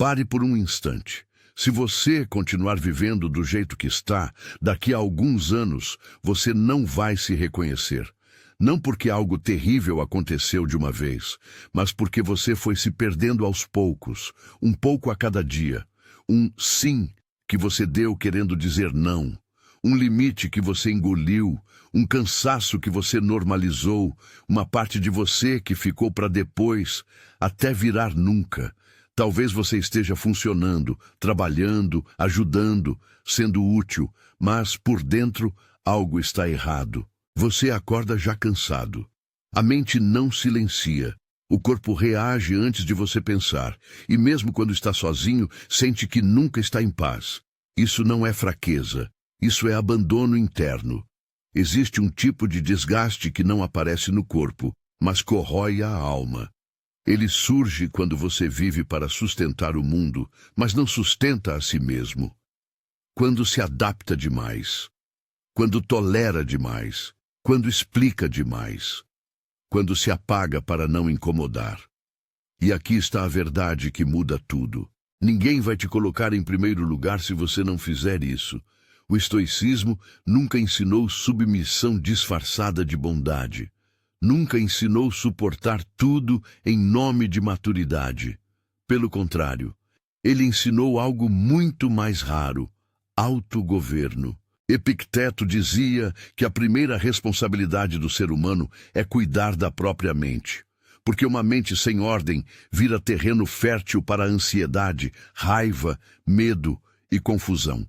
Pare por um instante. Se você continuar vivendo do jeito que está, daqui a alguns anos, você não vai se reconhecer. Não porque algo terrível aconteceu de uma vez, mas porque você foi se perdendo aos poucos, um pouco a cada dia. Um sim que você deu querendo dizer não. Um limite que você engoliu, um cansaço que você normalizou, uma parte de você que ficou para depois, até virar nunca. Talvez você esteja funcionando, trabalhando, ajudando, sendo útil, mas por dentro algo está errado. Você acorda já cansado. A mente não silencia. O corpo reage antes de você pensar, e mesmo quando está sozinho, sente que nunca está em paz. Isso não é fraqueza, isso é abandono interno. Existe um tipo de desgaste que não aparece no corpo, mas corrói a alma. Ele surge quando você vive para sustentar o mundo, mas não sustenta a si mesmo. Quando se adapta demais. Quando tolera demais. Quando explica demais. Quando se apaga para não incomodar. E aqui está a verdade que muda tudo. Ninguém vai te colocar em primeiro lugar se você não fizer isso. O estoicismo nunca ensinou submissão disfarçada de bondade. Nunca ensinou suportar tudo em nome de maturidade. Pelo contrário, ele ensinou algo muito mais raro: autogoverno. Epicteto dizia que a primeira responsabilidade do ser humano é cuidar da própria mente, porque uma mente sem ordem vira terreno fértil para a ansiedade, raiva, medo e confusão.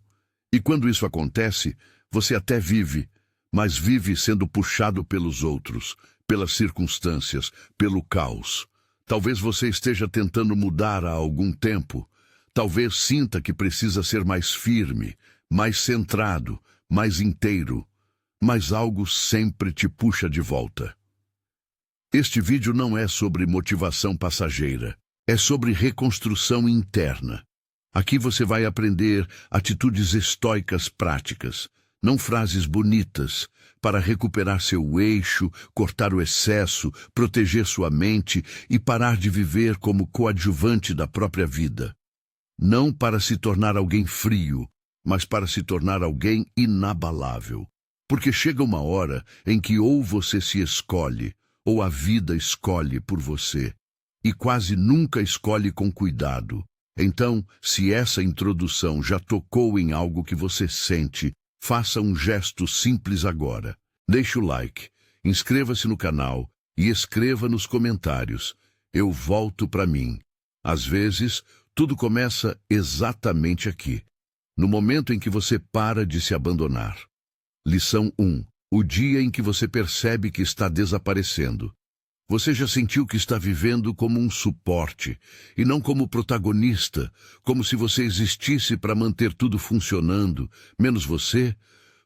E quando isso acontece, você até vive, mas vive sendo puxado pelos outros, pelas circunstâncias, pelo caos. Talvez você esteja tentando mudar há algum tempo. Talvez sinta que precisa ser mais firme, mais centrado, mais inteiro. Mas algo sempre te puxa de volta. Este vídeo não é sobre motivação passageira. É sobre reconstrução interna. Aqui você vai aprender atitudes estoicas práticas, não frases bonitas, para recuperar seu eixo, cortar o excesso, proteger sua mente e parar de viver como coadjuvante da própria vida. Não para se tornar alguém frio, mas para se tornar alguém inabalável. Porque chega uma hora em que ou você se escolhe, ou a vida escolhe por você, e quase nunca escolhe com cuidado. Então, se essa introdução já tocou em algo que você sente, faça um gesto simples agora. Deixe o like, inscreva-se no canal e escreva nos comentários: eu volto para mim. Às vezes, tudo começa exatamente aqui, no momento em que você para de se abandonar. Lição 1. O dia em que você percebe que está desaparecendo. Você já sentiu que está vivendo como um suporte, e não como protagonista, como se você existisse para manter tudo funcionando, menos você?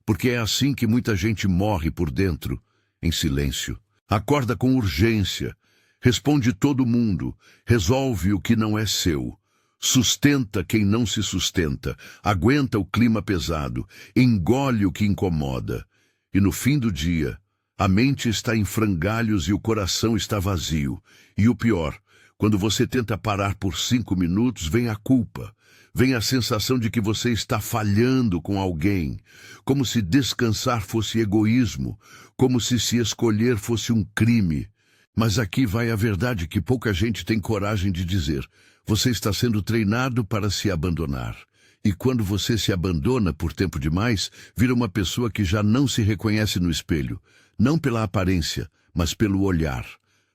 Porque é assim que muita gente morre por dentro, em silêncio. Acorda com urgência, responde todo mundo, resolve o que não é seu. Sustenta quem não se sustenta, aguenta o clima pesado, engole o que incomoda. E no fim do dia, a mente está em frangalhos e o coração está vazio. E o pior, quando você tenta parar por 5 minutos, vem a culpa. Vem a sensação de que você está falhando com alguém. Como se descansar fosse egoísmo. Como se escolher fosse um crime. Mas aqui vai a verdade que pouca gente tem coragem de dizer. Você está sendo treinado para se abandonar. E quando você se abandona por tempo demais, vira uma pessoa que já não se reconhece no espelho. Não pela aparência, mas pelo olhar.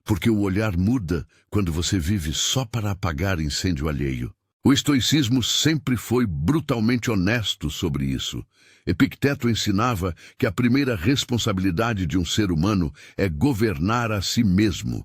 Porque o olhar muda quando você vive só para apagar incêndio alheio. O estoicismo sempre foi brutalmente honesto sobre isso. Epicteto ensinava que a primeira responsabilidade de um ser humano é governar a si mesmo.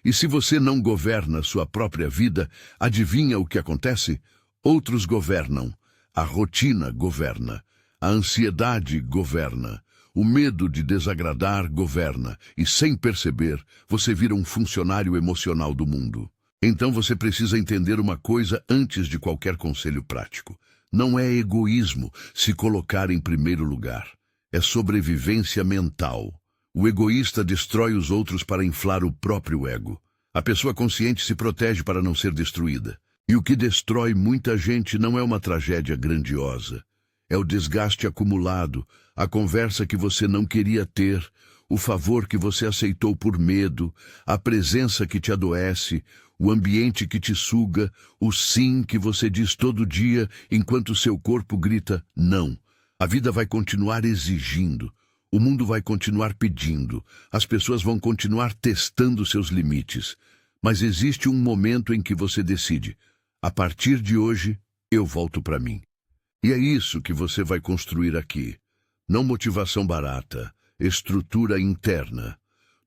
E se você não governa sua própria vida, adivinha o que acontece? Outros governam. A rotina governa. A ansiedade governa. O medo de desagradar governa. E sem perceber, você vira um funcionário emocional do mundo. Então você precisa entender uma coisa antes de qualquer conselho prático. Não é egoísmo se colocar em primeiro lugar. É sobrevivência mental. O egoísta destrói os outros para inflar o próprio ego. A pessoa consciente se protege para não ser destruída. E o que destrói muita gente não é uma tragédia grandiosa. É o desgaste acumulado, a conversa que você não queria ter, o favor que você aceitou por medo, a presença que te adoece, o ambiente que te suga, o sim que você diz todo dia enquanto seu corpo grita não. A vida vai continuar exigindo, o mundo vai continuar pedindo, as pessoas vão continuar testando seus limites. Mas existe um momento em que você decide: a partir de hoje, eu volto para mim. E é isso que você vai construir aqui. Não motivação barata, estrutura interna.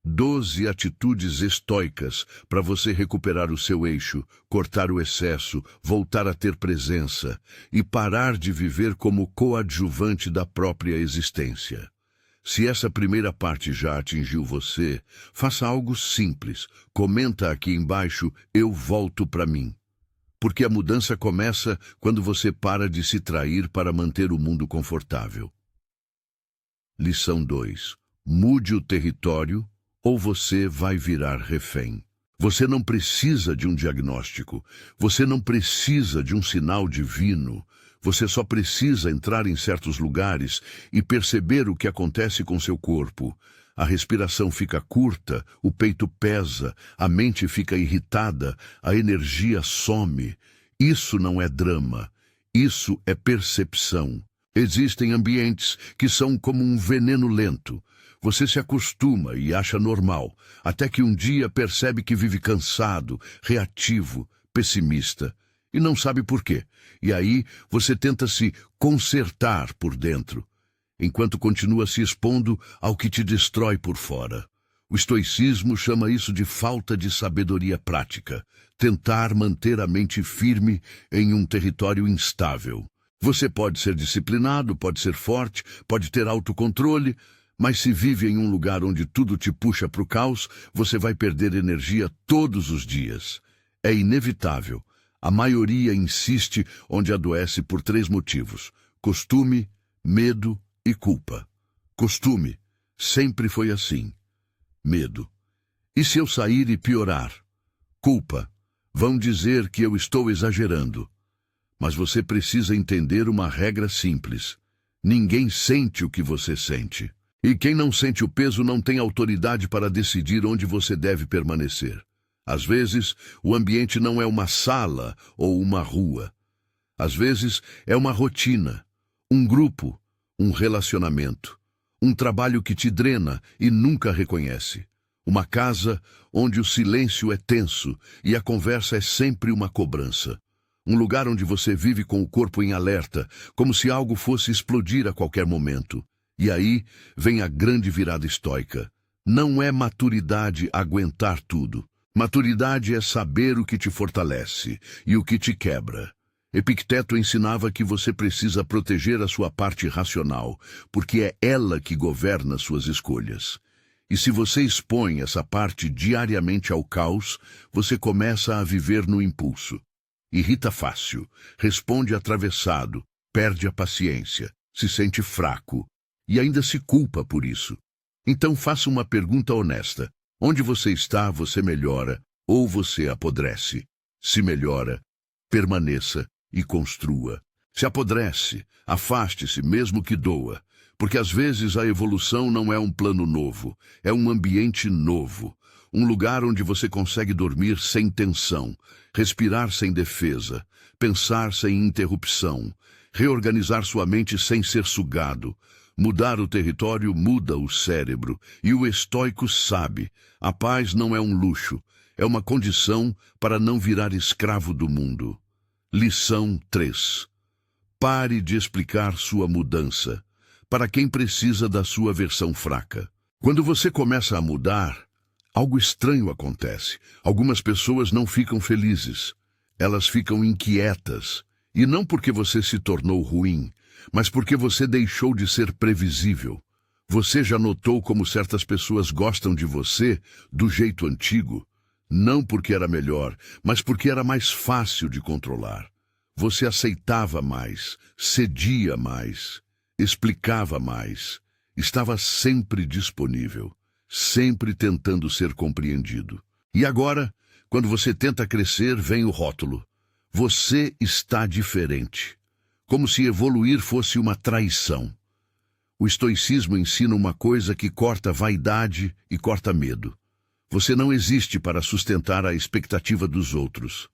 12 atitudes estoicas para você recuperar o seu eixo, cortar o excesso, voltar a ter presença e parar de viver como coadjuvante da própria existência. Se essa primeira parte já atingiu você, faça algo simples. Comenta aqui embaixo: eu volto para mim. Porque a mudança começa quando você para de se trair para manter o mundo confortável. Lição 2. Mude o território ou você vai virar refém. Você não precisa de um diagnóstico. Você não precisa de um sinal divino. Você só precisa entrar em certos lugares e perceber o que acontece com seu corpo. A respiração fica curta, o peito pesa, a mente fica irritada, a energia some. Isso não é drama, isso é percepção. Existem ambientes que são como um veneno lento. Você se acostuma e acha normal, até que um dia percebe que vive cansado, reativo, pessimista, e não sabe por quê. E aí você tenta se consertar por dentro, enquanto continua se expondo ao que te destrói por fora. O estoicismo chama isso de falta de sabedoria prática, tentar manter a mente firme em um território instável. Você pode ser disciplinado, pode ser forte, pode ter autocontrole, mas se vive em um lugar onde tudo te puxa para o caos, você vai perder energia todos os dias. É inevitável. A maioria insiste onde adoece por 3 motivos: costume, medo e culpa. Costume. Sempre foi assim. Medo. E se eu sair e piorar? Culpa. Vão dizer que eu estou exagerando. Mas você precisa entender uma regra simples. Ninguém sente o que você sente. E quem não sente o peso não tem autoridade para decidir onde você deve permanecer. Às vezes, o ambiente não é uma sala ou uma rua. Às vezes, é uma rotina, um grupo, um relacionamento, um trabalho que te drena e nunca reconhece. Uma casa onde o silêncio é tenso e a conversa é sempre uma cobrança. Um lugar onde você vive com o corpo em alerta, como se algo fosse explodir a qualquer momento. E aí vem a grande virada estoica. Não é maturidade aguentar tudo. Maturidade é saber o que te fortalece e o que te quebra. Epicteto ensinava que você precisa proteger a sua parte racional, porque é ela que governa suas escolhas. E se você expõe essa parte diariamente ao caos, você começa a viver no impulso. Irrita fácil, responde atravessado, perde a paciência, se sente fraco e ainda se culpa por isso. Então faça uma pergunta honesta. Onde você está, você melhora ou você apodrece? Se melhora, permaneça e construa. Se apodrece, afaste-se mesmo que doa, porque às vezes a evolução não é um plano novo, é um ambiente novo. Um lugar onde você consegue dormir sem tensão, respirar sem defesa, pensar sem interrupção, reorganizar sua mente sem ser sugado. Mudar o território muda o cérebro, e o estoico sabe, a paz não é um luxo, é uma condição para não virar escravo do mundo. Lição 3. Pare de explicar sua mudança para quem precisa da sua versão fraca. Quando você começa a mudar, algo estranho acontece. Algumas pessoas não ficam felizes. Elas ficam inquietas. E não porque você se tornou ruim, mas porque você deixou de ser previsível. Você já notou como certas pessoas gostam de você do jeito antigo? Não porque era melhor, mas porque era mais fácil de controlar. Você aceitava mais, cedia mais, explicava mais, estava sempre disponível, sempre tentando ser compreendido. E agora, quando você tenta crescer, vem o rótulo. Você está diferente. Como se evoluir fosse uma traição. O estoicismo ensina uma coisa que corta vaidade e corta medo. Você não existe para sustentar a expectativa dos outros.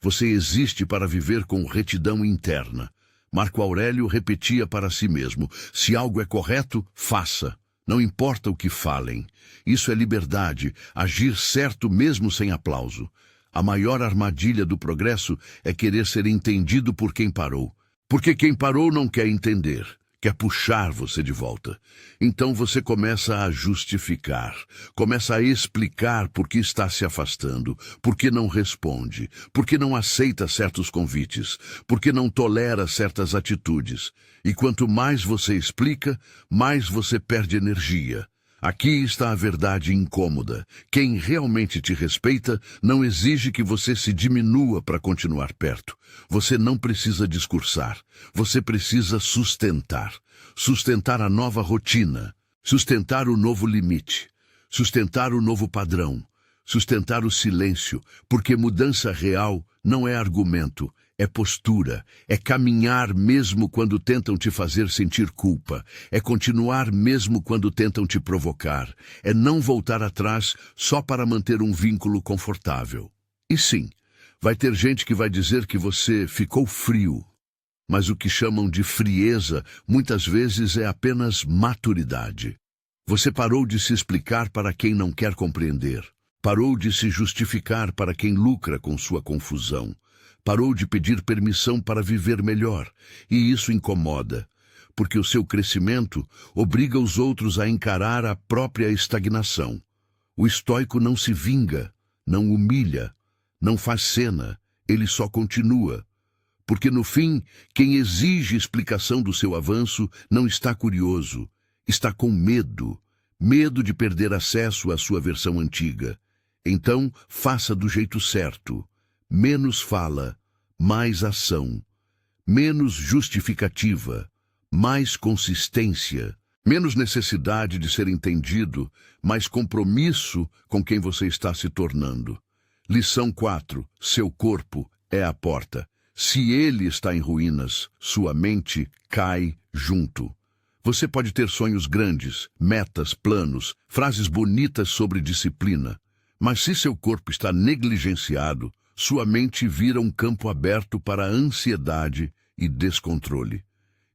Você existe para viver com retidão interna. Marco Aurélio repetia para si mesmo: se algo é correto, faça. Não importa o que falem. Isso é liberdade, agir certo mesmo sem aplauso. A maior armadilha do progresso é querer ser entendido por quem parou. Porque quem parou não quer entender, quer puxar você de volta. Então você começa a justificar, começa a explicar por que está se afastando, por que não responde, por que não aceita certos convites, por que não tolera certas atitudes. E quanto mais você explica, mais você perde energia. Aqui está a verdade incômoda. Quem realmente te respeita não exige que você se diminua para continuar perto. Você não precisa discursar. Você precisa sustentar. Sustentar a nova rotina. Sustentar o novo limite. Sustentar o novo padrão. Sustentar o silêncio. Porque mudança real não é argumento. É postura, é caminhar mesmo quando tentam te fazer sentir culpa, é continuar mesmo quando tentam te provocar, é não voltar atrás só para manter um vínculo confortável. E sim, vai ter gente que vai dizer que você ficou frio, mas o que chamam de frieza muitas vezes é apenas maturidade. Você parou de se explicar para quem não quer compreender, parou de se justificar para quem lucra com sua confusão. Parou de pedir permissão para viver melhor, e isso incomoda, porque o seu crescimento obriga os outros a encarar a própria estagnação. O estoico não se vinga, não humilha, não faz cena, ele só continua. Porque no fim, quem exige explicação do seu avanço não está curioso, está com medo, medo de perder acesso à sua versão antiga. Então, faça do jeito certo. Menos fala, mais ação. Menos justificativa, mais consistência. Menos necessidade de ser entendido, mais compromisso com quem você está se tornando. Lição 4. Seu corpo é a porta. Se ele está em ruínas, sua mente cai junto. Você pode ter sonhos grandes, metas, planos, frases bonitas sobre disciplina. Mas se seu corpo está negligenciado, sua mente vira um campo aberto para ansiedade e descontrole.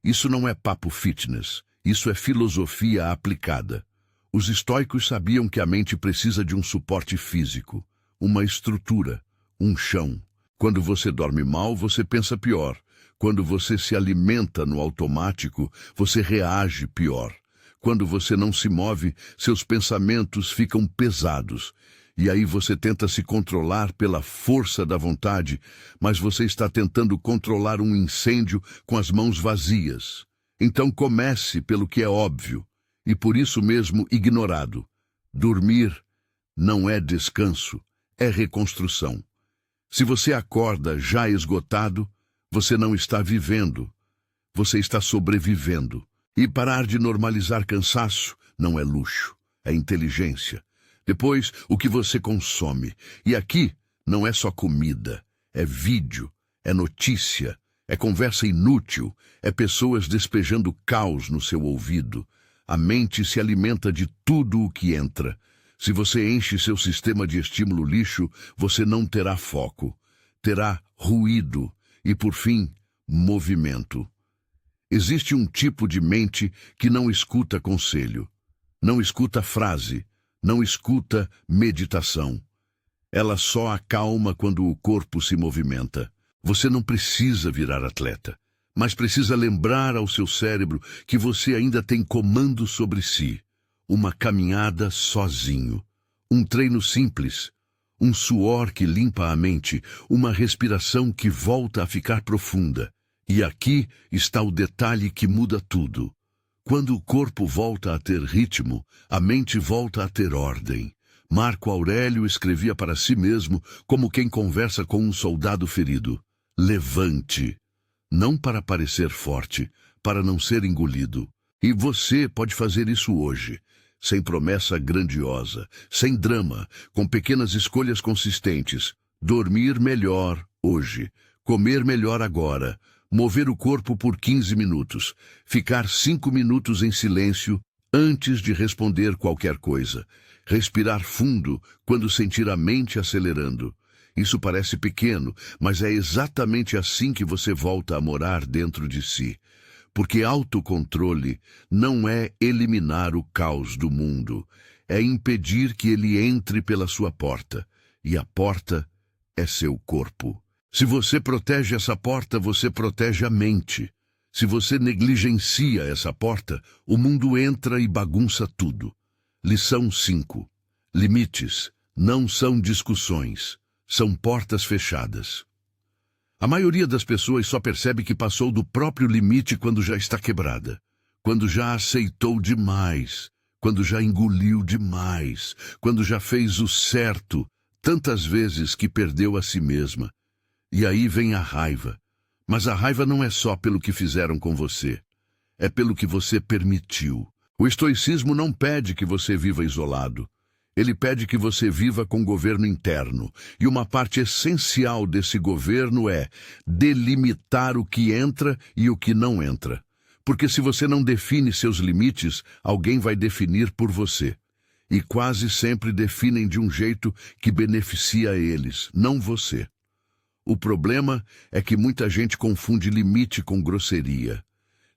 Isso não é papo fitness, isso é filosofia aplicada. Os estoicos sabiam que a mente precisa de um suporte físico, uma estrutura, um chão. Quando você dorme mal, você pensa pior. Quando você se alimenta no automático, você reage pior. Quando você não se move, seus pensamentos ficam pesados. E aí você tenta se controlar pela força da vontade, mas você está tentando controlar um incêndio com as mãos vazias. Então comece pelo que é óbvio, e por isso mesmo ignorado. Dormir não é descanso, é reconstrução. Se você acorda já esgotado, você não está vivendo, você está sobrevivendo. E parar de normalizar cansaço não é luxo, é inteligência. Depois, o que você consome. E aqui não é só comida, é vídeo, é notícia, é conversa inútil, é pessoas despejando caos no seu ouvido. A mente se alimenta de tudo o que entra. Se você enche seu sistema de estímulo lixo, você não terá foco. Terá ruído e, por fim, movimento. Existe um tipo de mente que não escuta conselho, não escuta frase, não escuta meditação. Ela só acalma quando o corpo se movimenta. Você não precisa virar atleta, mas precisa lembrar ao seu cérebro que você ainda tem comando sobre si. Uma caminhada sozinho, um treino simples, um suor que limpa a mente, uma respiração que volta a ficar profunda. E aqui está o detalhe que muda tudo. Quando o corpo volta a ter ritmo, a mente volta a ter ordem. Marco Aurélio escrevia para si mesmo como quem conversa com um soldado ferido. Levante. Não para parecer forte, para não ser engolido. E você pode fazer isso hoje, sem promessa grandiosa, sem drama, com pequenas escolhas consistentes. Dormir melhor hoje. Comer melhor agora, mover o corpo por 15 minutos, ficar 5 minutos em silêncio antes de responder qualquer coisa, respirar fundo quando sentir a mente acelerando. Isso parece pequeno, mas é exatamente assim que você volta a morar dentro de si. Porque autocontrole não é eliminar o caos do mundo, é impedir que ele entre pela sua porta. E a porta é seu corpo. Se você protege essa porta, você protege a mente. Se você negligencia essa porta, o mundo entra e bagunça tudo. Lição 5. Limites não são discussões, são portas fechadas. A maioria das pessoas só percebe que passou do próprio limite quando já está quebrada, quando já aceitou demais, quando já engoliu demais, quando já fez o certo tantas vezes que perdeu a si mesma. E aí vem a raiva. Mas a raiva não é só pelo que fizeram com você, é pelo que você permitiu. O estoicismo não pede que você viva isolado. Ele pede que você viva com governo interno. E uma parte essencial desse governo é delimitar o que entra e o que não entra. Porque se você não define seus limites, alguém vai definir por você. E quase sempre definem de um jeito que beneficia eles, não você. O problema é que muita gente confunde limite com grosseria.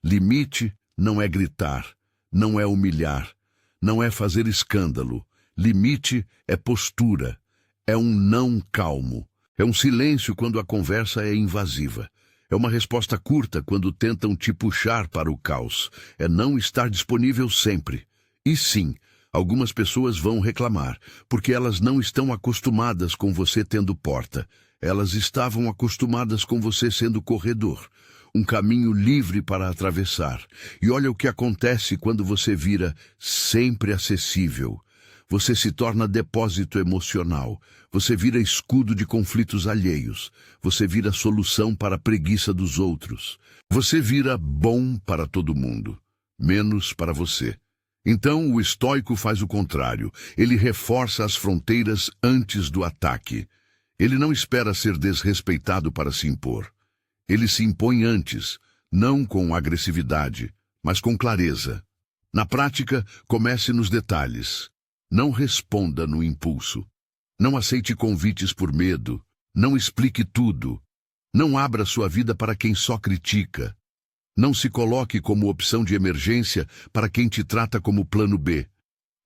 Limite não é gritar, não é humilhar, não é fazer escândalo. Limite é postura, é um não calmo, é um silêncio quando a conversa é invasiva, é uma resposta curta quando tentam te puxar para o caos, é não estar disponível sempre. E sim, algumas pessoas vão reclamar, porque elas não estão acostumadas com você tendo porta, elas estavam acostumadas com você sendo corredor, um caminho livre para atravessar. E olha o que acontece quando você vira sempre acessível. Você se torna depósito emocional, você vira escudo de conflitos alheios, você vira solução para a preguiça dos outros. Você vira bom para todo mundo, menos para você. Então o estoico faz o contrário, ele reforça as fronteiras antes do ataque. Ele não espera ser desrespeitado para se impor. Ele se impõe antes, não com agressividade, mas com clareza. Na prática, comece nos detalhes. Não responda no impulso. Não aceite convites por medo. Não explique tudo. Não abra sua vida para quem só critica. Não se coloque como opção de emergência para quem te trata como plano B.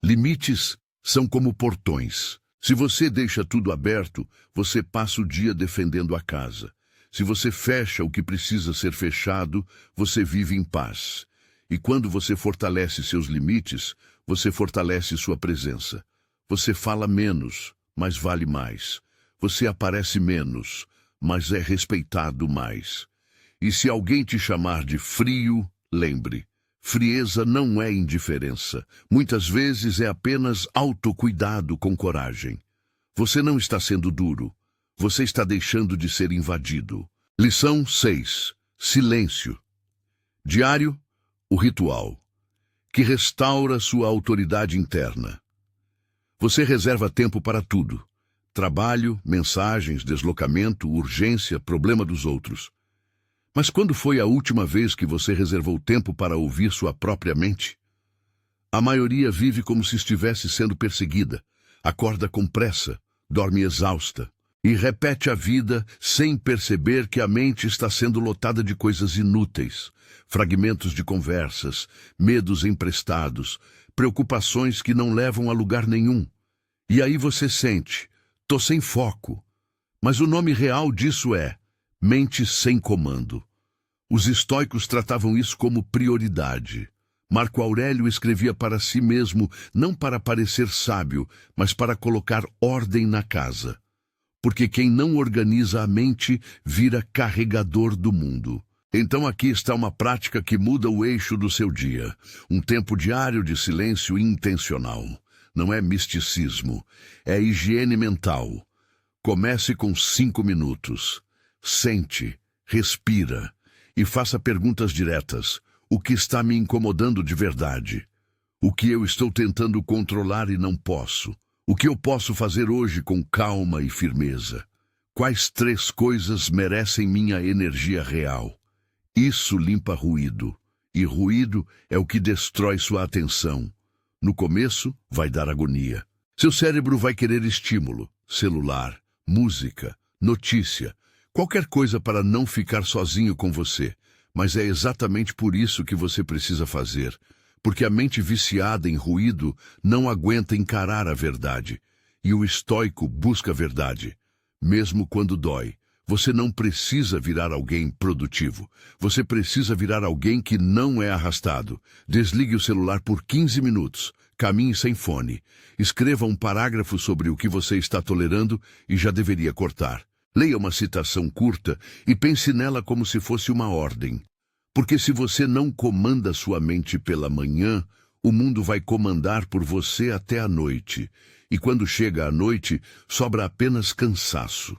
Limites são como portões. Se você deixa tudo aberto, você passa o dia defendendo a casa. Se você fecha o que precisa ser fechado, você vive em paz. E quando você fortalece seus limites, você fortalece sua presença. Você fala menos, mas vale mais. Você aparece menos, mas é respeitado mais. E se alguém te chamar de frio, lembre, frieza não é indiferença. Muitas vezes é apenas autocuidado com coragem. Você não está sendo duro. Você está deixando de ser invadido. Lição 6. Silêncio. Diário, o ritual que restaura sua autoridade interna. Você reserva tempo para tudo. Trabalho, mensagens, deslocamento, urgência, problema dos outros. Mas quando foi a última vez que você reservou tempo para ouvir sua própria mente? A maioria vive como se estivesse sendo perseguida, acorda com pressa, dorme exausta e repete a vida sem perceber que a mente está sendo lotada de coisas inúteis, fragmentos de conversas, medos emprestados, preocupações que não levam a lugar nenhum. E aí você sente, tô sem foco. Mas o nome real disso é mente sem comando. Os estoicos tratavam isso como prioridade. Marco Aurélio escrevia para si mesmo, não para parecer sábio, mas para colocar ordem na casa. Porque quem não organiza a mente vira carregador do mundo. Então aqui está uma prática que muda o eixo do seu dia. Um tempo diário de silêncio intencional. Não é misticismo, é higiene mental. Comece com 5 minutos. Sente, respira e faça perguntas diretas. O que está me incomodando de verdade? O que eu estou tentando controlar e não posso? O que eu posso fazer hoje com calma e firmeza? Quais 3 coisas merecem minha energia real? Isso limpa ruído, e ruído é o que destrói sua atenção. No começo, vai dar agonia. Seu cérebro vai querer estímulo, celular, música, notícia, qualquer coisa para não ficar sozinho com você. Mas é exatamente por isso que você precisa fazer, porque a mente viciada em ruído não aguenta encarar a verdade. E o estoico busca a verdade, mesmo quando dói. Você não precisa virar alguém produtivo. Você precisa virar alguém que não é arrastado. Desligue o celular por 15 minutos. Caminhe sem fone. Escreva um parágrafo sobre o que você está tolerando e já deveria cortar. Leia uma citação curta e pense nela como se fosse uma ordem. Porque se você não comanda sua mente pela manhã, o mundo vai comandar por você até a noite. E quando chega a noite, sobra apenas cansaço.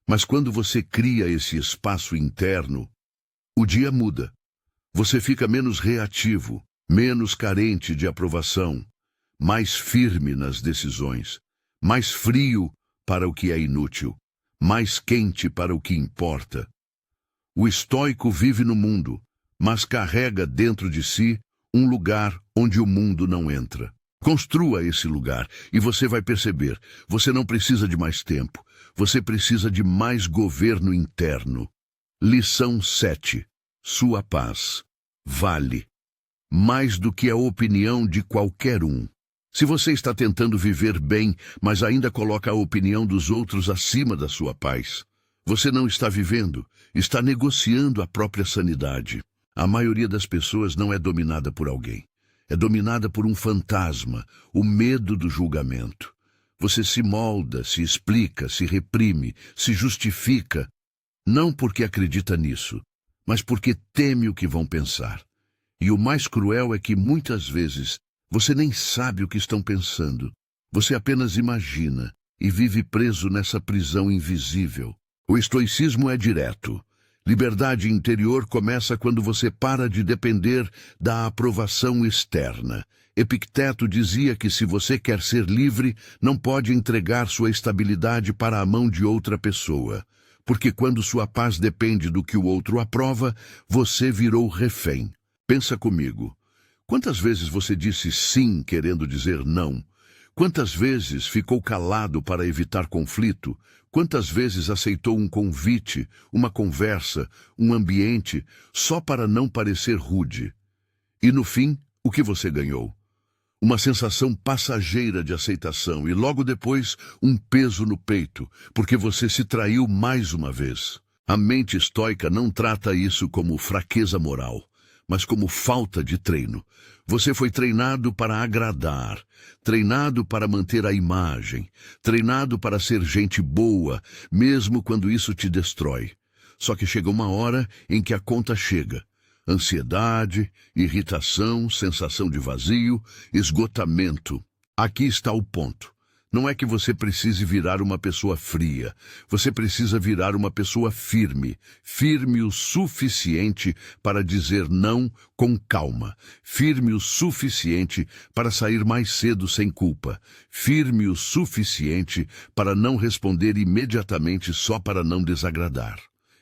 Mas quando você cria esse espaço interno, o dia muda. Você fica menos reativo, menos carente de aprovação, mais firme nas decisões, mais frio para o que é inútil, mais quente para o que importa. O estoico vive no mundo, mas carrega dentro de si um lugar onde o mundo não entra. Construa esse lugar e você vai perceber, você não precisa de mais tempo. Você precisa de mais governo interno. Lição 7. Sua paz vale mais do que a opinião de qualquer um. Se você está tentando viver bem, mas ainda coloca a opinião dos outros acima da sua paz, você não está vivendo, está negociando a própria sanidade. A maioria das pessoas não é dominada por alguém. É dominada por um fantasma, o medo do julgamento. Você se molda, se explica, se reprime, se justifica, não porque acredita nisso, mas porque teme o que vão pensar. E o mais cruel é que muitas vezes você nem sabe o que estão pensando. Você apenas imagina e vive preso nessa prisão invisível. O estoicismo é direto. Liberdade interior começa quando você para de depender da aprovação externa. Epicteto dizia que se você quer ser livre, não pode entregar sua estabilidade para a mão de outra pessoa. Porque quando sua paz depende do que o outro aprova, você virou refém. Pensa comigo. Quantas vezes você disse sim querendo dizer não? Quantas vezes ficou calado para evitar conflito? Quantas vezes aceitou um convite, uma conversa, um ambiente, só para não parecer rude? E no fim, o que você ganhou? Uma sensação passageira de aceitação e logo depois um peso no peito, porque você se traiu mais uma vez. A mente estoica não trata isso como fraqueza moral, mas como falta de treino. Você foi treinado para agradar, treinado para manter a imagem, treinado para ser gente boa, mesmo quando isso te destrói. Só que chega uma hora em que a conta chega. Ansiedade, irritação, sensação de vazio, esgotamento. Aqui está o ponto. Não é que você precise virar uma pessoa fria. Você precisa virar uma pessoa firme. Firme o suficiente para dizer não com calma. Firme o suficiente para sair mais cedo sem culpa. Firme o suficiente para não responder imediatamente só para não desagradar.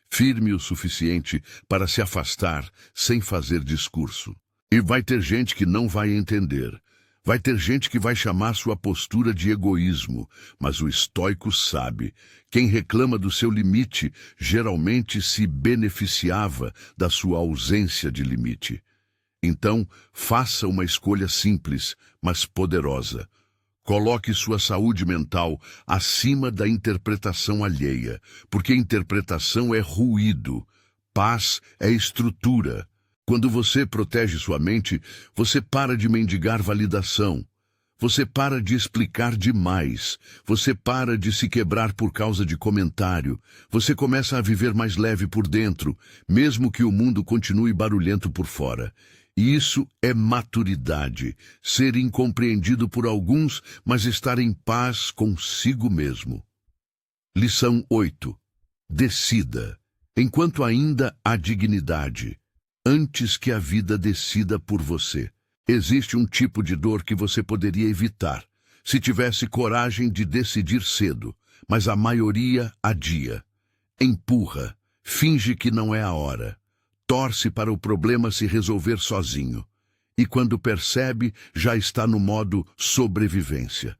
Firme o suficiente para se afastar sem fazer discurso. E vai ter gente que não vai entender. Vai ter gente que vai chamar sua postura de egoísmo, mas o estoico sabe. Quem reclama do seu limite geralmente se beneficiava da sua ausência de limite. Então, faça uma escolha simples, mas poderosa. Coloque sua saúde mental acima da interpretação alheia, porque interpretação é ruído, paz é estrutura. Quando você protege sua mente, você para de mendigar validação. Você para de explicar demais. Você para de se quebrar por causa de comentário. Você começa a viver mais leve por dentro, mesmo que o mundo continue barulhento por fora. E isso é maturidade, ser incompreendido por alguns, mas estar em paz consigo mesmo. Lição 8. Decida, enquanto ainda há dignidade, antes que a vida decida por você. Existe um tipo de dor que você poderia evitar, se tivesse coragem de decidir cedo. mas a maioria adia. Empurra, finge que não é a hora. Torce para o problema se resolver sozinho. E quando percebe, já está no modo sobrevivência.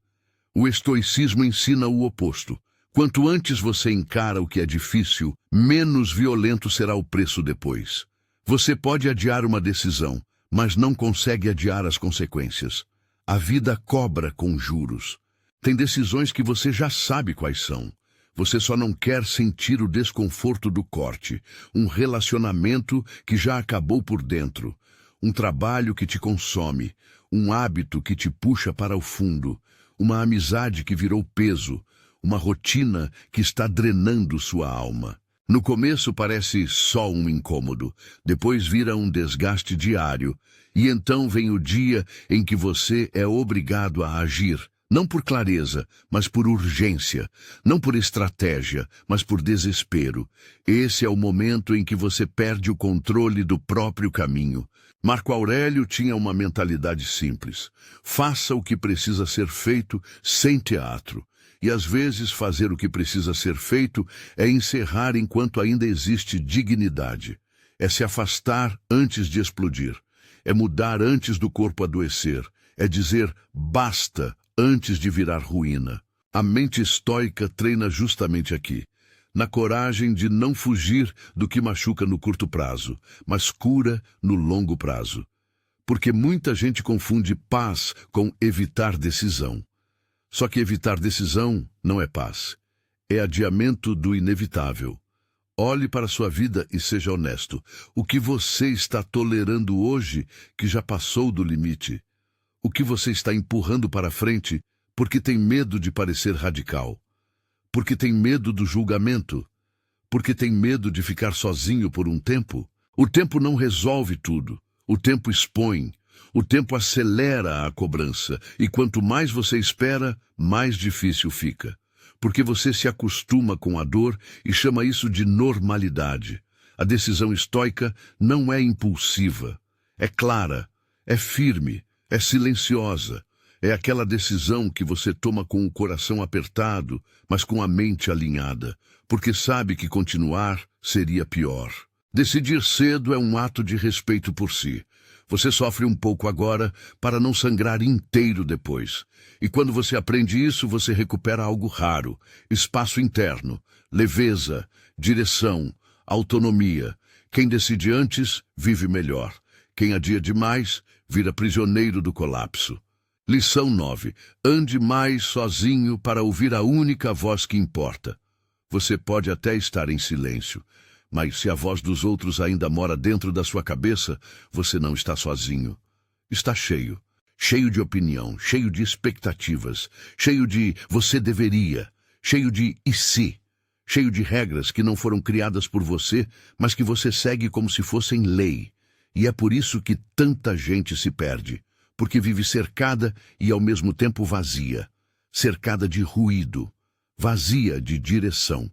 O estoicismo ensina o oposto. Quanto antes você encara o que é difícil, menos violento será o preço depois. Você pode adiar uma decisão, mas não consegue adiar as consequências. A vida cobra com juros. Tem decisões que você já sabe quais são. Você só não quer sentir o desconforto do corte. Um relacionamento que já acabou por dentro. Um trabalho que te consome. Um hábito que te puxa para o fundo. Uma amizade que virou peso. Uma rotina que está drenando sua alma. No começo parece só um incômodo, depois vira um desgaste diário, e então vem o dia em que você é obrigado a agir, não por clareza, mas por urgência, não por estratégia, mas por desespero. Esse é o momento em que você perde o controle do próprio caminho. Marco Aurélio tinha uma mentalidade simples. Faça o que precisa ser feito sem teatro. E às vezes fazer o que precisa ser feito é encerrar enquanto ainda existe dignidade. É se afastar antes de explodir. É mudar antes do corpo adoecer. É dizer basta antes de virar ruína. A mente estoica treina justamente aqui. Na coragem de não fugir do que machuca no curto prazo, mas cura no longo prazo. Porque muita gente confunde paz com evitar decisão. Só que evitar decisão não é paz. É adiamento do inevitável. Olhe para a sua vida e seja honesto. O que você está tolerando hoje que já passou do limite? O que você está empurrando para frente porque tem medo de parecer radical? Porque tem medo do julgamento? Porque tem medo de ficar sozinho por um tempo? O tempo não resolve tudo. O tempo expõe. O tempo acelera a cobrança, e quanto mais você espera, mais difícil fica. Porque você se acostuma com a dor e chama isso de normalidade. A decisão estoica não é impulsiva. É clara, é firme, é silenciosa. É aquela decisão que você toma com o coração apertado, mas com a mente alinhada, porque sabe que continuar seria pior. Decidir cedo é um ato de respeito por si. Você sofre um pouco agora para não sangrar inteiro depois. E quando você aprende isso, você recupera algo raro: espaço interno, leveza, direção, autonomia. Quem decide antes, vive melhor. Quem adia demais, vira prisioneiro do colapso. Lição 9. Ande mais sozinho para ouvir a única voz que importa. Você pode até estar em silêncio, mas se a voz dos outros ainda mora dentro da sua cabeça, você não está sozinho. Está cheio. Cheio de opinião, cheio de expectativas, cheio de você deveria, cheio de e se, cheio de regras que não foram criadas por você, mas que você segue como se fossem lei. E é por isso que tanta gente se perde, porque vive cercada e ao mesmo tempo vazia, cercada de ruído, vazia de direção.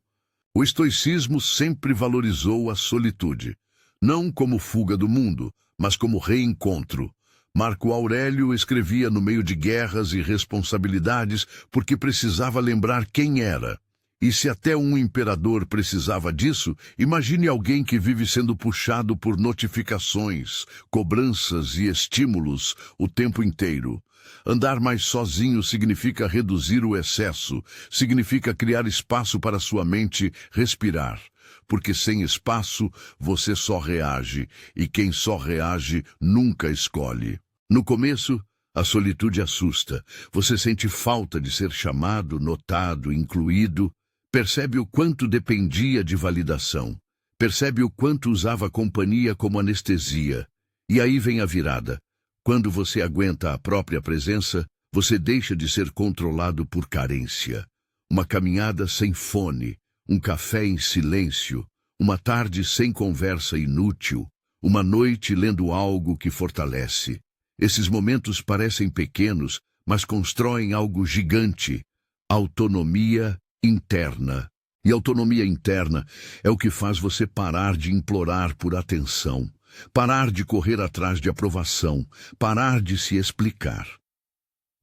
O estoicismo sempre valorizou a solitude, não como fuga do mundo, mas como reencontro. Marco Aurélio escrevia no meio de guerras e responsabilidades porque precisava lembrar quem era. E se até um imperador precisava disso, imagine alguém que vive sendo puxado por notificações, cobranças e estímulos o tempo inteiro. Andar mais sozinho significa reduzir o excesso, significa criar espaço para sua mente respirar. Porque sem espaço, você só reage, e quem só reage nunca escolhe. No começo, a solitude assusta. Você sente falta de ser chamado, notado, incluído. Percebe o quanto dependia de validação. Percebe o quanto usava a companhia como anestesia. E aí vem a virada. Quando você aguenta a própria presença, você deixa de ser controlado por carência. Uma caminhada sem fone, um café em silêncio, uma tarde sem conversa inútil, uma noite lendo algo que fortalece. Esses momentos parecem pequenos, mas constroem algo gigante: autonomia interna. E autonomia interna é o que faz você parar de implorar por atenção, parar de correr atrás de aprovação, parar de se explicar.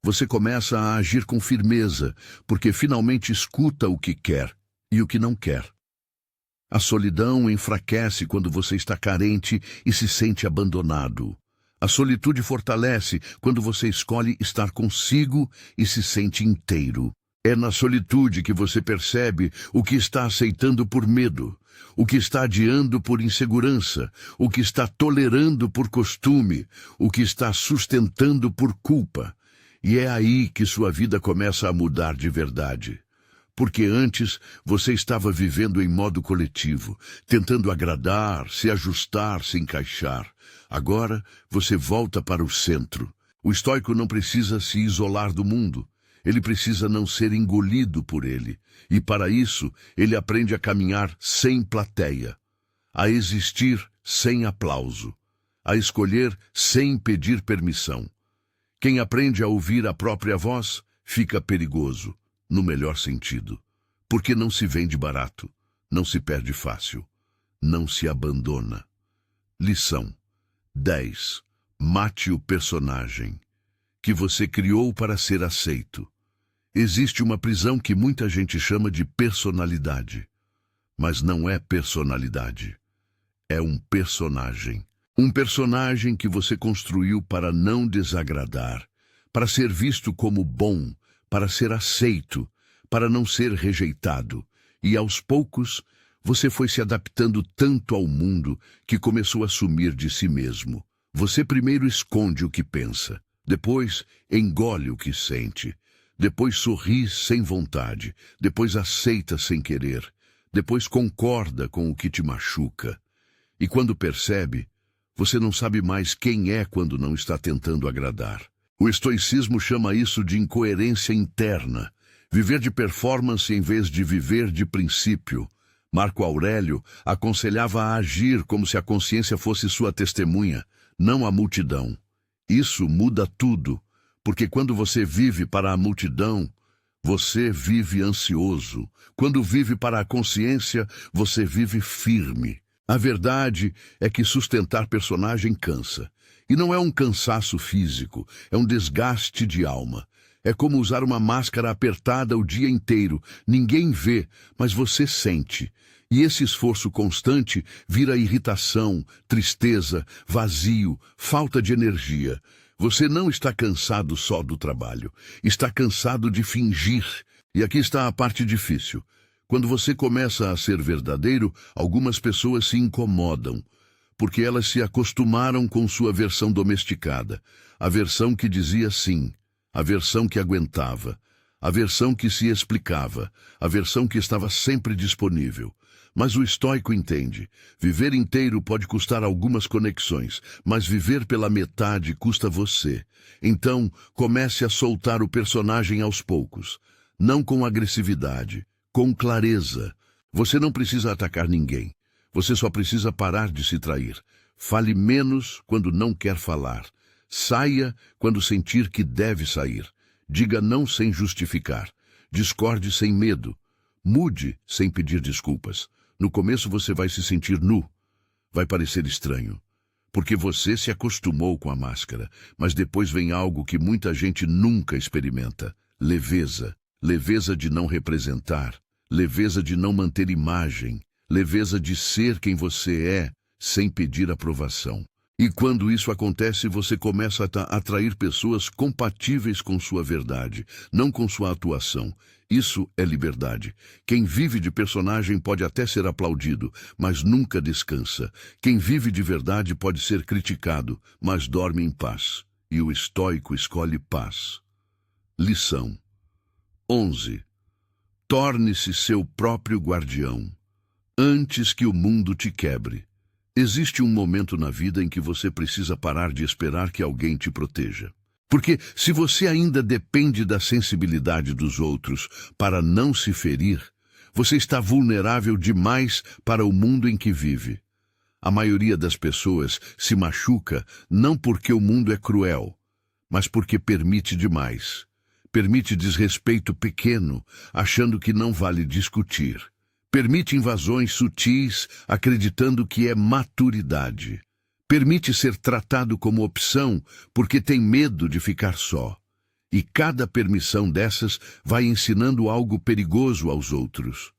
Você começa a agir com firmeza, porque finalmente escuta o que quer e o que não quer. A solidão enfraquece quando você está carente e se sente abandonado. A solitude fortalece quando você escolhe estar consigo e se sente inteiro. É na solitude que você percebe o que está aceitando por medo, o que está adiando por insegurança, o que está tolerando por costume, o que está sustentando por culpa. E é aí que sua vida começa a mudar de verdade. Porque antes você estava vivendo em modo coletivo, tentando agradar, se ajustar, se encaixar. Agora você volta para o centro. O estoico não precisa se isolar do mundo. Ele precisa não ser engolido por ele. E para isso, ele aprende a caminhar sem plateia, a existir sem aplauso, a escolher sem pedir permissão. Quem aprende a ouvir a própria voz fica perigoso, no melhor sentido, porque não se vende barato, não se perde fácil, não se abandona. Lição 10. Mate o personagem que você criou para ser aceito. Existe uma prisão que muita gente chama de personalidade, mas não é personalidade. É um personagem. Um personagem que você construiu para não desagradar, para ser visto como bom, para ser aceito, para não ser rejeitado. E aos poucos, você foi se adaptando tanto ao mundo que começou a sumir de si mesmo. Você primeiro esconde o que pensa, depois engole o que sente, depois sorri sem vontade, depois aceita sem querer, depois concorda com o que te machuca. E quando percebe, você não sabe mais quem é quando não está tentando agradar. O estoicismo chama isso de incoerência interna, viver de performance em vez de viver de princípio. Marco Aurélio aconselhava a agir como se a consciência fosse sua testemunha, não a multidão. Isso muda tudo, porque quando você vive para a multidão, você vive ansioso. Quando vive para a consciência, você vive firme. A verdade é que sustentar personagem cansa. E não é um cansaço físico, é um desgaste de alma. É como usar uma máscara apertada o dia inteiro. Ninguém vê, mas você sente. E esse esforço constante vira irritação, tristeza, vazio, falta de energia. Você não está cansado só do trabalho. Está cansado de fingir. E aqui está a parte difícil. Quando você começa a ser verdadeiro, algumas pessoas se incomodam, porque elas se acostumaram com sua versão domesticada, a versão que dizia sim, a versão que aguentava, a versão que se explicava, a versão que estava sempre disponível. Mas o estoico entende, viver inteiro pode custar algumas conexões, mas viver pela metade custa você. Então, comece a soltar o personagem aos poucos, não com agressividade, com clareza. Você não precisa atacar ninguém. Você só precisa parar de se trair. Fale menos quando não quer falar. Saia quando sentir que deve sair. Diga não sem justificar. Discorde sem medo. Mude sem pedir desculpas. No começo você vai se sentir nu. Vai parecer estranho, porque você se acostumou com a máscara. Mas depois vem algo que muita gente nunca experimenta. Leveza. Leveza de não representar. Leveza de não manter imagem, leveza de ser quem você é, sem pedir aprovação. E quando isso acontece, você começa a atrair pessoas compatíveis com sua verdade, não com sua atuação. Isso é liberdade. Quem vive de personagem pode até ser aplaudido, mas nunca descansa. Quem vive de verdade pode ser criticado, mas dorme em paz. E o estoico escolhe paz. Lição 11. Torne-se seu próprio guardião, antes que o mundo te quebre. Existe um momento na vida em que você precisa parar de esperar que alguém te proteja. Porque se você ainda depende da sensibilidade dos outros para não se ferir, você está vulnerável demais para o mundo em que vive. A maioria das pessoas se machuca não porque o mundo é cruel, mas porque permite demais. Permite desrespeito pequeno, achando que não vale discutir. Permite invasões sutis, acreditando que é maturidade. Permite ser tratado como opção, porque tem medo de ficar só. E cada permissão dessas vai ensinando algo perigoso aos outros.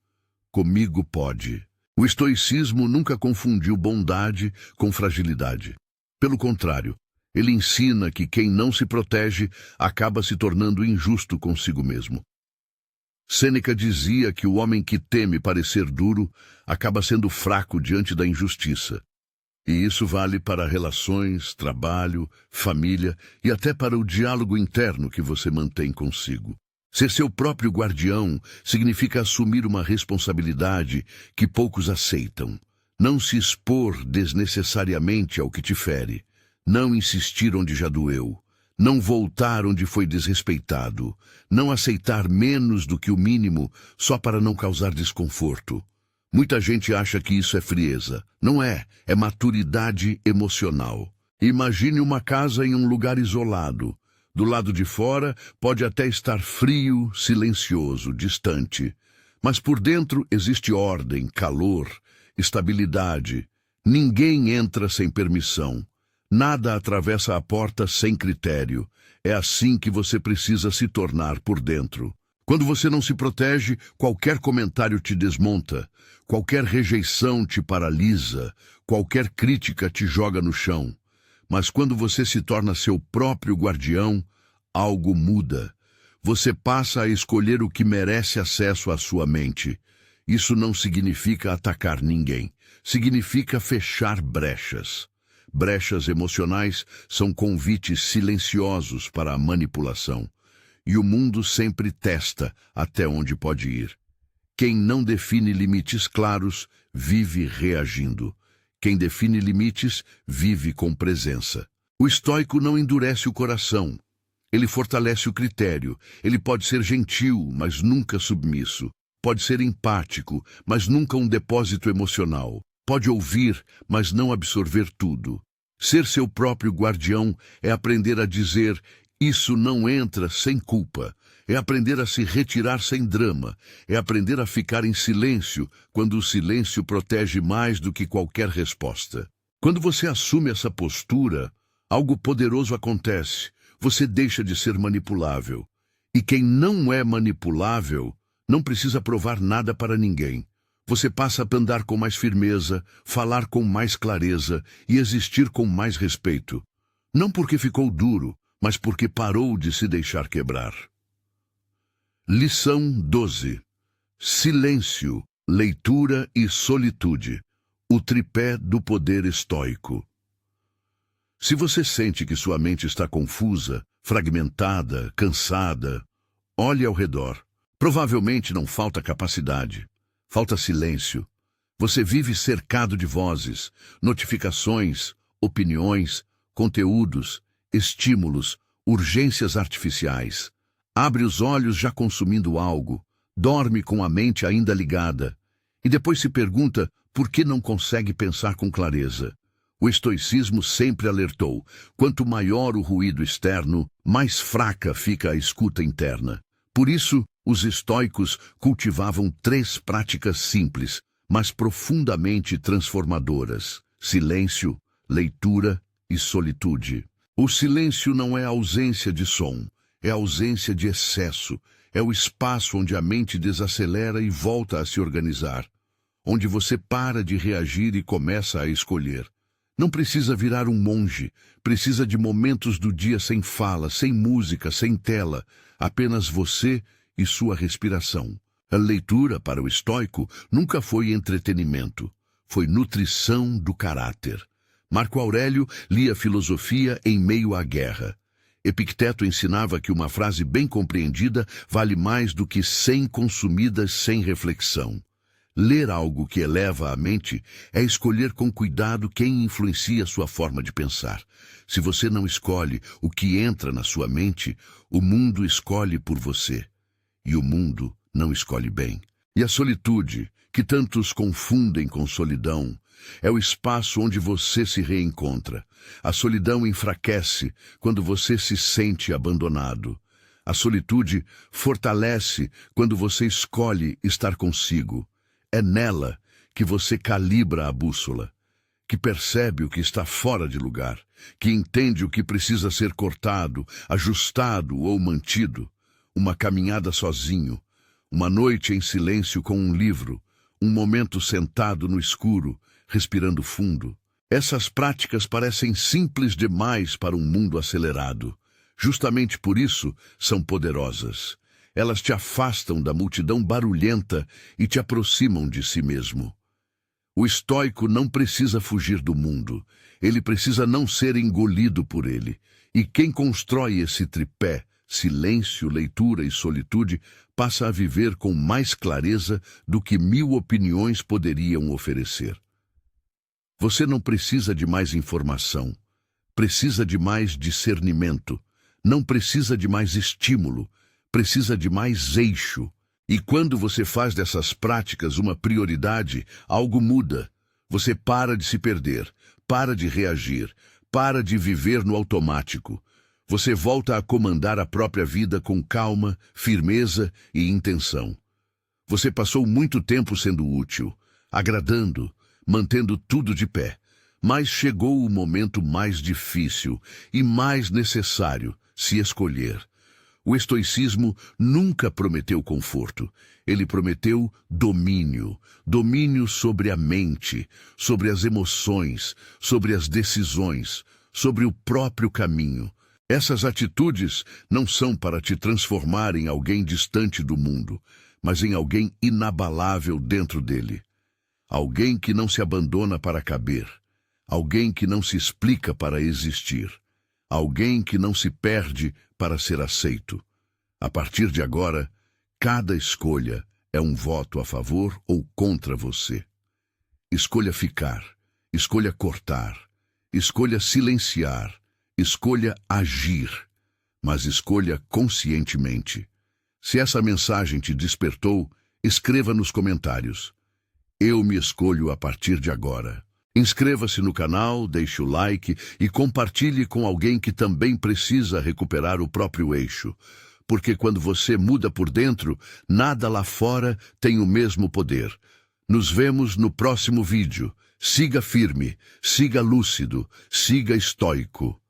Comigo pode. O estoicismo nunca confundiu bondade com fragilidade. Pelo contrário, ele ensina que quem não se protege acaba se tornando injusto consigo mesmo. Sêneca dizia que o homem que teme parecer duro acaba sendo fraco diante da injustiça. E isso vale para relações, trabalho, família e até para o diálogo interno que você mantém consigo. Ser seu próprio guardião significa assumir uma responsabilidade que poucos aceitam. Não se expor desnecessariamente ao que te fere. Não insistir onde já doeu. Não voltar onde foi desrespeitado. Não aceitar menos do que o mínimo só para não causar desconforto. Muita gente acha que isso é frieza. Não é, é maturidade emocional. Imagine uma casa em um lugar isolado. Do lado de fora pode até estar frio, silencioso, distante. Mas por dentro existe ordem, calor, estabilidade. Ninguém entra sem permissão. Nada atravessa a porta sem critério. É assim que você precisa se tornar por dentro. Quando você não se protege, qualquer comentário te desmonta, qualquer rejeição te paralisa, qualquer crítica te joga no chão. Mas quando você se torna seu próprio guardião, algo muda. Você passa a escolher o que merece acesso à sua mente. Isso não significa atacar ninguém. Significa fechar brechas. Brechas emocionais são convites silenciosos para a manipulação. E o mundo sempre testa até onde pode ir. Quem não define limites claros, vive reagindo. Quem define limites, vive com presença. O estoico não endurece o coração. Ele fortalece o critério. Ele pode ser gentil, mas nunca submisso. Pode ser empático, mas nunca um depósito emocional. Pode ouvir, mas não absorver tudo. Ser seu próprio guardião é aprender a dizer: isso não entra sem culpa. É aprender a se retirar sem drama. É aprender a ficar em silêncio quando o silêncio protege mais do que qualquer resposta. Quando você assume essa postura, algo poderoso acontece. Você deixa de ser manipulável. E quem não é manipulável não precisa provar nada para ninguém. Você passa a andar com mais firmeza, falar com mais clareza e existir com mais respeito. Não porque ficou duro, mas porque parou de se deixar quebrar. Lição 12. Silêncio, leitura e solitude. O tripé do poder estoico. Se você sente que sua mente está confusa, fragmentada, cansada, olhe ao redor. Provavelmente não falta capacidade, falta silêncio. Você vive cercado de vozes, notificações, opiniões, conteúdos, estímulos, urgências artificiais. Abre os olhos já consumindo algo, dorme com a mente ainda ligada, e depois se pergunta por que não consegue pensar com clareza. O estoicismo sempre alertou: quanto maior o ruído externo, mais fraca fica a escuta interna. Por isso, os estoicos cultivavam 3 práticas simples, mas profundamente transformadoras: silêncio, leitura e solitude. O silêncio não é ausência de som, é ausência de excesso, é o espaço onde a mente desacelera e volta a se organizar, onde você para de reagir e começa a escolher. Não precisa virar um monge, precisa de momentos do dia sem fala, sem música, sem tela, apenas você e sua respiração. A leitura, para o estoico, nunca foi entretenimento, foi nutrição do caráter. Marco Aurélio lia filosofia em meio à guerra. Epicteto ensinava que uma frase bem compreendida vale mais do que 100 consumidas sem reflexão. Ler algo que eleva a mente é escolher com cuidado quem influencia sua forma de pensar. Se você não escolhe o que entra na sua mente, o mundo escolhe por você. E o mundo não escolhe bem. E a solitude, que tantos confundem com solidão, é o espaço onde você se reencontra. A solidão enfraquece quando você se sente abandonado. A solitude fortalece quando você escolhe estar consigo. É nela que você calibra a bússola. que percebe o que está fora de lugar, que entende o que precisa ser cortado, ajustado ou mantido. Uma caminhada sozinho, uma noite em silêncio com um livro, um momento sentado no escuro, respirando fundo. Essas práticas parecem simples demais para um mundo acelerado. Justamente por isso são poderosas. Elas te afastam da multidão barulhenta e te aproximam de si mesmo. O estoico não precisa fugir do mundo. Ele precisa não ser engolido por ele. E quem constrói esse tripé, silêncio, leitura e solitude, passa a viver com mais clareza do que 1000 opiniões poderiam oferecer. Você não precisa de mais informação. Precisa de mais discernimento. Não precisa de mais estímulo. Precisa de mais eixo. E quando você faz dessas práticas uma prioridade, algo muda. Você para de se perder, para de reagir, para de viver no automático. Você volta a comandar a própria vida com calma, firmeza e intenção. Você passou muito tempo sendo útil, agradando, mantendo tudo de pé. Mas chegou o momento mais difícil e mais necessário, se escolher. O estoicismo nunca prometeu conforto. Ele prometeu domínio. Domínio sobre a mente, sobre as emoções, sobre as decisões, sobre o próprio caminho. Essas atitudes não são para te transformar em alguém distante do mundo, mas em alguém inabalável dentro dele. Alguém que não se abandona para caber. Alguém que não se explica para existir. Alguém que não se perde para ser aceito. A partir de agora, cada escolha é um voto a favor ou contra você. Escolha ficar, escolha cortar, escolha silenciar, escolha agir, mas escolha conscientemente. Se essa mensagem te despertou, escreva nos comentários. Eu me escolho a partir de agora. Inscreva-se no canal, deixe o like e compartilhe com alguém que também precisa recuperar o próprio eixo. Porque quando você muda por dentro, nada lá fora tem o mesmo poder. Nos vemos no próximo vídeo. Siga firme, siga lúcido, siga estoico.